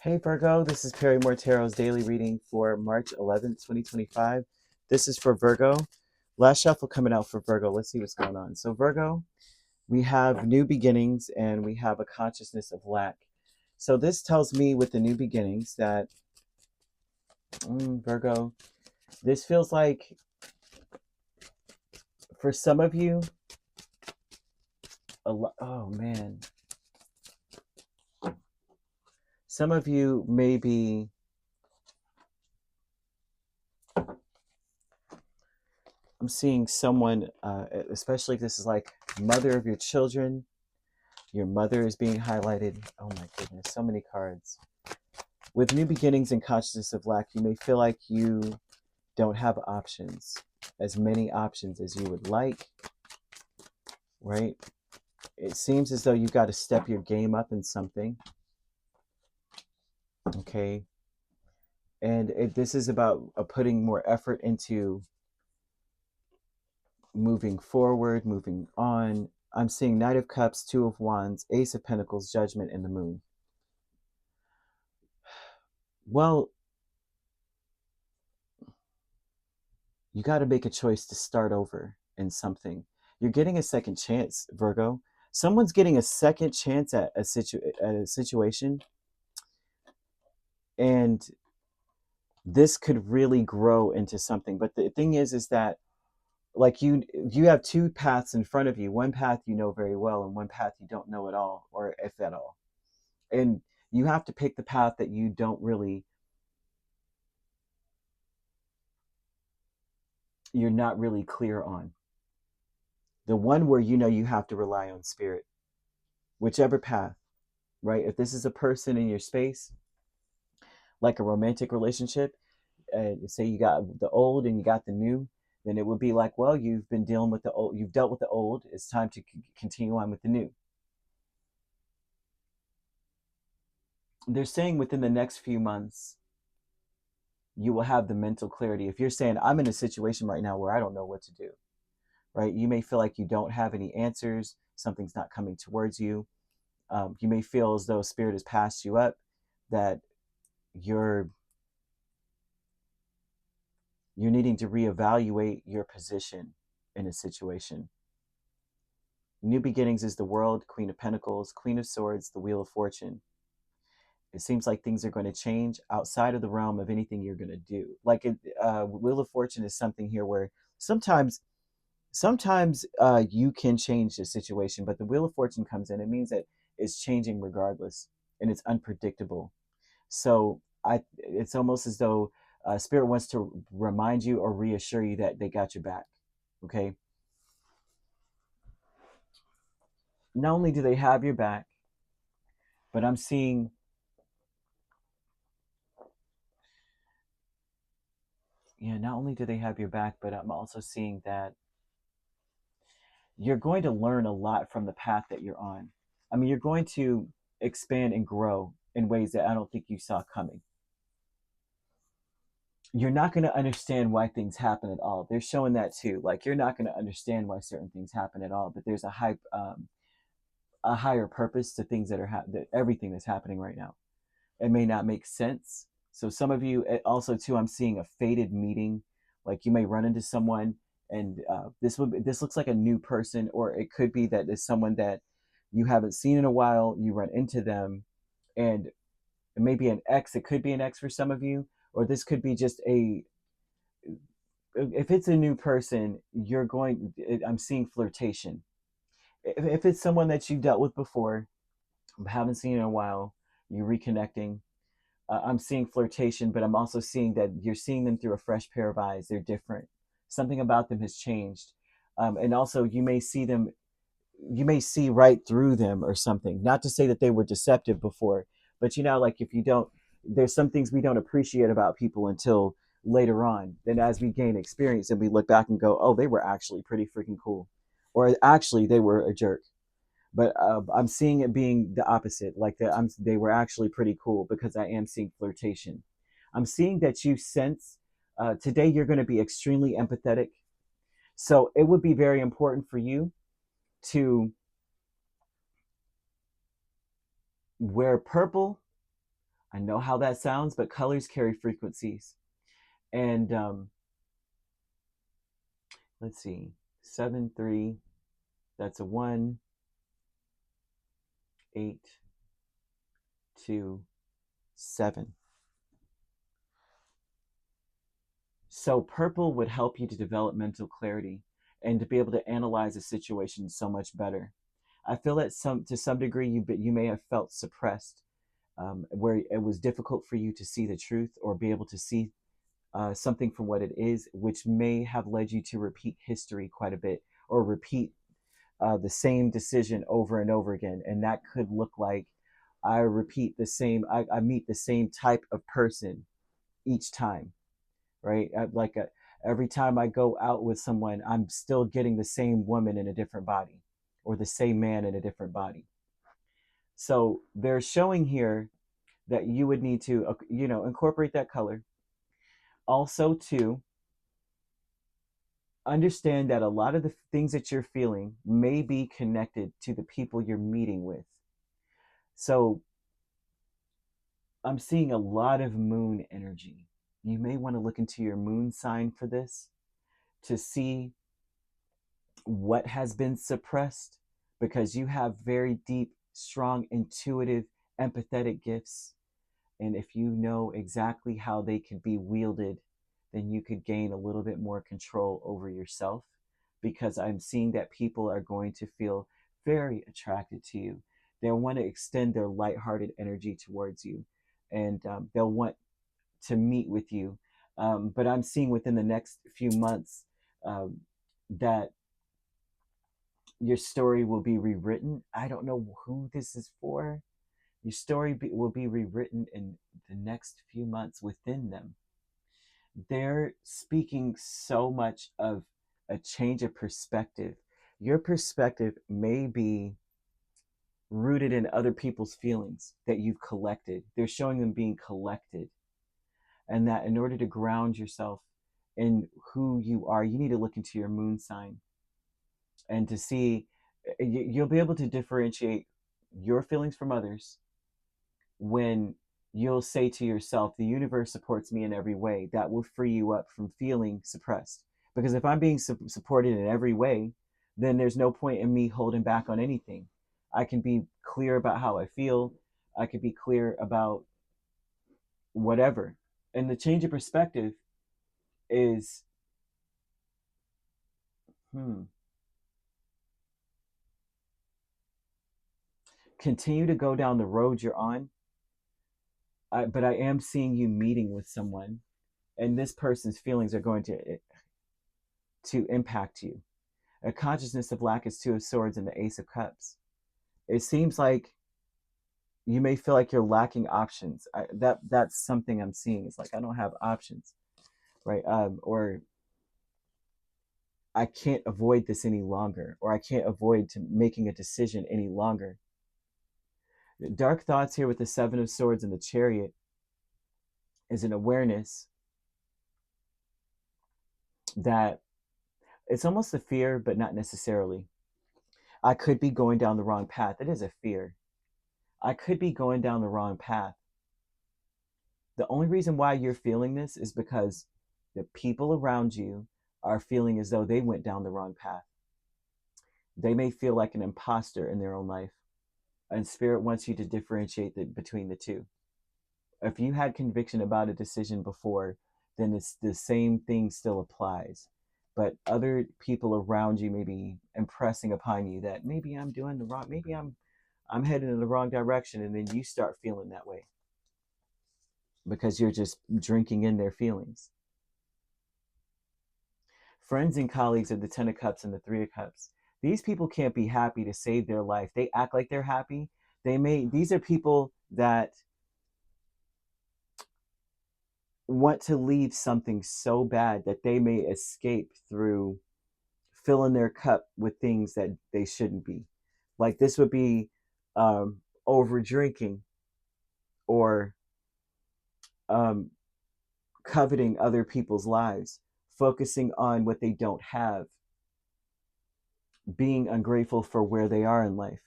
Hey Virgo, this is Perrymore Tarot's daily reading for March 11th, 2025. This is for Virgo. Last shuffle coming out for Virgo. Let's see what's going on. So Virgo, we have new beginnings and we have a consciousness of lack. So this tells me with the new beginnings that, Virgo, this feels like for some of you, oh man, some of you may be I'm seeing someone, especially if this is like mother of your children. Your mother is being highlighted. Oh my goodness, so many cards. With new beginnings and consciousness of lack, you may feel like you don't have options, as many options as you would like, right? It seems as though you've got to step your game up in something, okay? And this is about putting more effort into moving forward, moving on. I'm seeing Knight of Cups, Two of Wands, Ace of Pentacles, Judgment, and the Moon. Well, you got to make a choice to start over in something. You're getting a second chance, Virgo. Someone's getting a second chance at a situation, and this could really grow into something. But the thing is that like you have two paths in front of you. One path you know very well, and one path you don't know at all, or if at all. And you have to pick the path that you don't really, you're not really clear on. The one where you know you have to rely on spirit, whichever path, right? If this is a person in your space, like a romantic relationship, say you got the old and you got the new, then it would be like, well, you've been dealing with the old, you've dealt with the old, it's time to continue on with the new. They're saying within the next few months, you will have the mental clarity. If you're saying, I'm in a situation right now where I don't know what to do, right? You may feel like you don't have any answers, something's not coming towards you. You may feel as though spirit has passed you up, that you're needing to reevaluate your position in a situation. New beginnings is the World, Queen of Pentacles, Queen of Swords, the Wheel of Fortune. It seems like things are going to change outside of the realm of anything you're going to do. Like Wheel of Fortune is something here where sometimes you can change the situation, but the Wheel of Fortune comes in. It means that it's changing regardless, and it's unpredictable. So it's almost as though Spirit wants to remind you or reassure you that they got your back. Okay. Not only do they have your back, but I'm seeing not only do they have your back, but I'm also seeing that you're going to learn a lot from the path that you're on. I mean, you're going to expand and grow in ways that I don't think you saw coming. You're not going to understand why things happen at all. They're showing that too. Like, you're not going to understand why certain things happen at all, but there's a higher purpose to things that that everything that's happening right now. It may not make sense. So some of you also too, I'm seeing a fated meeting. Like, you may run into someone, and this looks like a new person, or it could be that it's someone that you haven't seen in a while. You run into them, and it may be an ex. It could be an ex for some of you, or this could be just if it's a new person, I'm seeing flirtation. If it's someone that you dealt with before, haven't seen in a while, you're reconnecting. I'm seeing flirtation, but I'm also seeing that you're seeing them through a fresh pair of eyes. They're different. Something about them has changed. And also, you may see right through them or something. Not to say that they were deceptive before, but like, if you don't, there's some things we don't appreciate about people until later on. Then as we gain experience and we look back and go, oh, they were actually pretty freaking cool. Or actually, they were a jerk. But I'm seeing it being the opposite. Like, they were actually pretty cool, because I am seeing flirtation. I'm seeing that you sense today you're going to be extremely empathetic. So it would be very important for you to wear purple I know how that sounds, but colors carry frequencies. And let's see, 7, 3, that's a 1, 8, 2, 7. So purple would help you to develop mental clarity and to be able to analyze a situation so much better. I feel that to some degree you may have felt suppressed, where it was difficult for you to see the truth or be able to see something for what it is, which may have led you to repeat history quite a bit or repeat the same decision over and over again. And that could look like I meet the same type of person each time, right? Every time I go out with someone, I'm still getting the same woman in a different body or the same man in a different body. So they're showing here that you would need to, incorporate that color. Also, to understand that a lot of the things that you're feeling may be connected to the people you're meeting with. So I'm seeing a lot of moon energy. You may want to look into your moon sign for this to see what has been suppressed, because you have very deep, strong, intuitive, empathetic gifts. And if you know exactly how they can be wielded, then you could gain a little bit more control over yourself, because I'm seeing that people are going to feel very attracted to you. They'll want to extend their lighthearted energy towards you, and they'll want to meet with you. But I'm seeing within the next few months that your story will be rewritten. I don't know who this is for. Your story will be rewritten in the next few months within them. They're speaking so much of a change of perspective. Your perspective may be rooted in other people's feelings that you've collected. They're showing them being collected. And that in order to ground yourself in who you are, you need to look into your moon sign and to see, you'll be able to differentiate your feelings from others when you'll say to yourself, the universe supports me in every way. That will free you up from feeling suppressed. Because if I'm being supported in every way, then there's no point in me holding back on anything. I can be clear about how I feel. I can be clear about whatever. And the change of perspective is, continue to go down the road you're on. But I am seeing you meeting with someone, and this person's feelings are going to impact you. A consciousness of lack is 2 of swords and the Ace of Cups. It seems like you may feel like you're lacking options. That's something I'm seeing. It's like, I don't have options, right? Or I can't avoid this any longer, or I can't avoid making a decision any longer. Dark thoughts here with the 7 of swords and the Chariot is an awareness that it's almost a fear, but not necessarily. I could be going down the wrong path. It is a fear. I could be going down the wrong path. The only reason why you're feeling this is because the people around you are feeling as though they went down the wrong path. They may feel like an imposter in their own life. And Spirit wants you to differentiate between the two. If you had conviction about a decision before, then it's the same thing still applies. But other people around you may be impressing upon you that maybe I'm doing the wrong, maybe I'm heading in the wrong direction, and then you start feeling that way because you're just drinking in their feelings. Friends and colleagues are the 10 of Cups and the 3 of Cups. These people can't be happy to save their life. They act like they're happy. These are people that want to leave something so bad that they may escape through filling their cup with things that they shouldn't be. Like this would be over drinking, or coveting other people's lives, focusing on what they don't have, being ungrateful for where they are in life.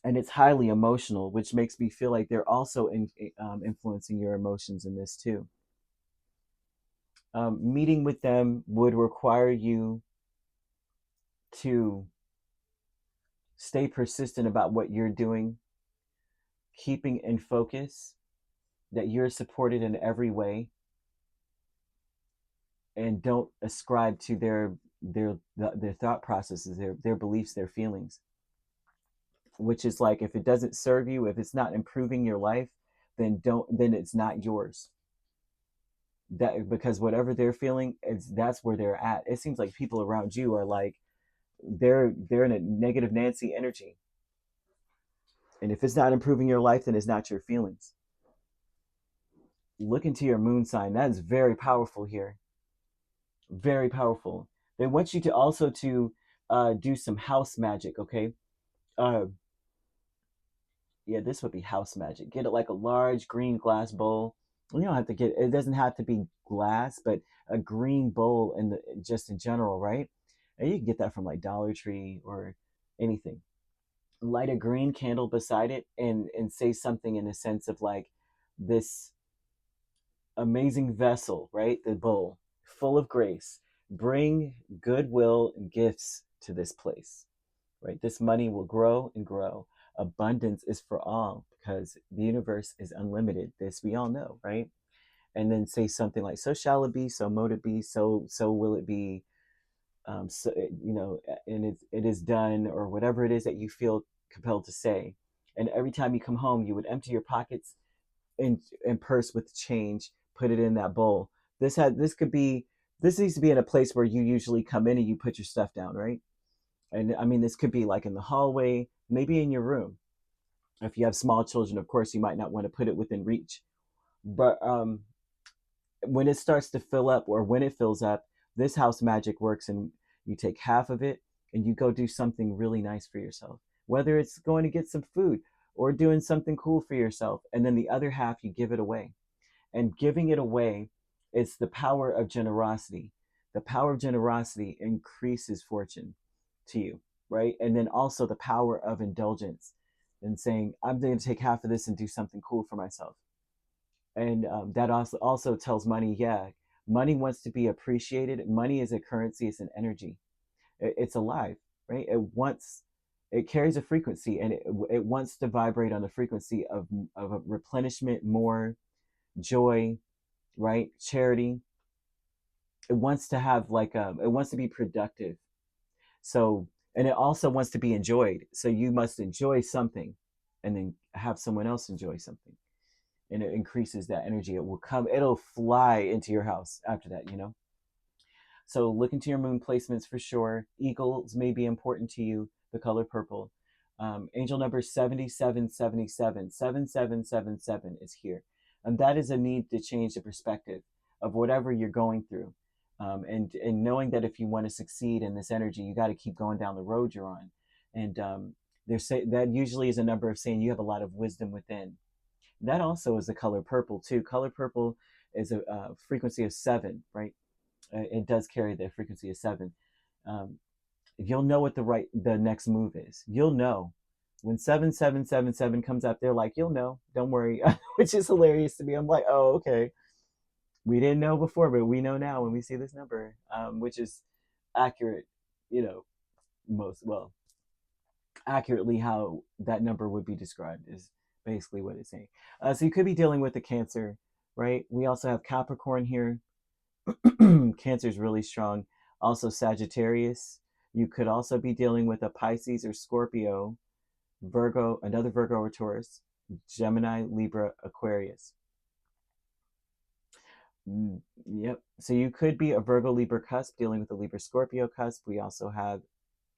and it's highly emotional, which makes me feel like they're also influencing your emotions in this too. Meeting with them would require you to stay persistent about what you're doing, keeping in focus that you're supported in every way, and don't ascribe to their thought processes, their beliefs, their feelings. Which is like, if it doesn't serve you, if it's not improving your life, then it's not yours. That, because whatever they're feeling, that's where they're at. It seems like people around you are like, they're in a negative Nancy energy. And if it's not improving your life, then it's not your feelings. Look into your moon sign. That is very powerful here. Very powerful. They want you to also to do some house magic, okay? Uh, yeah, this would be house magic. Get it like a large green glass bowl. You don't have to get, it doesn't have to be glass, but a green bowl in the, just in general, right? And you can get that from like Dollar Tree or anything. Light a green candle beside it, and say something in a sense of like, this amazing vessel, right? The bowl full of grace. Bring goodwill and gifts to this place, right? This money will grow and grow. Abundance is for all because the universe is unlimited. This we all know, right? And then say something like, "So shall it be, so mote it be, so will it be." So and it is done, or whatever it is that you feel compelled to say. And every time you come home, you would empty your pockets and purse with change, put it in that bowl. This needs to be in a place where you usually come in and you put your stuff down, right? And I mean, this could be like in the hallway, maybe in your room. If you have small children, of course, you might not want to put it within reach. But when it starts to fill up, or when it fills up, this house magic works, and you take half of it and you go do something really nice for yourself. Whether it's going to get some food or doing something cool for yourself, and then the other half you give it away. And giving it away is the power of generosity. The power of generosity increases fortune to you, right? And then also the power of indulgence, and saying, I'm going to take half of this and do something cool for myself. And that also tells money, yeah, money wants to be appreciated. Money is a currency, it's an energy. It's alive, right? It carries a frequency, and it wants to vibrate on the frequency of a replenishment, more joy, right? Charity. It wants to have like it wants to be productive. So, and it also wants to be enjoyed. So you must enjoy something, and then have someone else enjoy something, and it increases that energy. It'll fly into your house after that. So look into your moon placements for sure. Eagles may be important to you, the color purple. Angel number 7777, 7777 is here. And that is a need to change the perspective of whatever you're going through. And knowing that if you want to succeed in this energy, you got to keep going down the road you're on. And that usually is a number of saying you have a lot of wisdom within. That also is the color purple too. Color purple is a frequency of 7, right? It does carry the frequency of 7. You'll know what the next move is. You'll know when 7777 comes up. They're like, you'll know. Don't worry, which is hilarious to me. I'm like, oh, okay. We didn't know before, but we know now when we see this number, which is accurate. Most well accurately how that number would be described is basically what it's saying. So you could be dealing with a Cancer, right? We also have Capricorn here. Cancer is really strong. Also Sagittarius. You could also be dealing with a Pisces or Scorpio, Virgo, another Virgo or Taurus, Gemini, Libra, Aquarius. Yep. So you could be a Virgo, Libra cusp dealing with a Libra, Scorpio cusp. We also have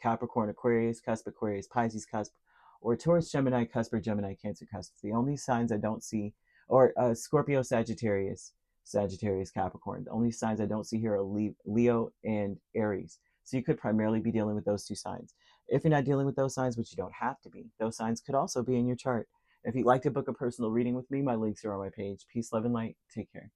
Capricorn, Aquarius cusp, Aquarius, Pisces cusp, or Taurus, Gemini cusp, or Gemini, Cancer cusp. The only signs I don't see, or Scorpio, Sagittarius, Capricorn. The only signs I don't see here are Leo and Aries. So you could primarily be dealing with those 2 signs. If you're not dealing with those signs, which you don't have to be, those signs could also be in your chart. If you'd like to book a personal reading with me, my links are on my page. Peace, love, and light. Take care.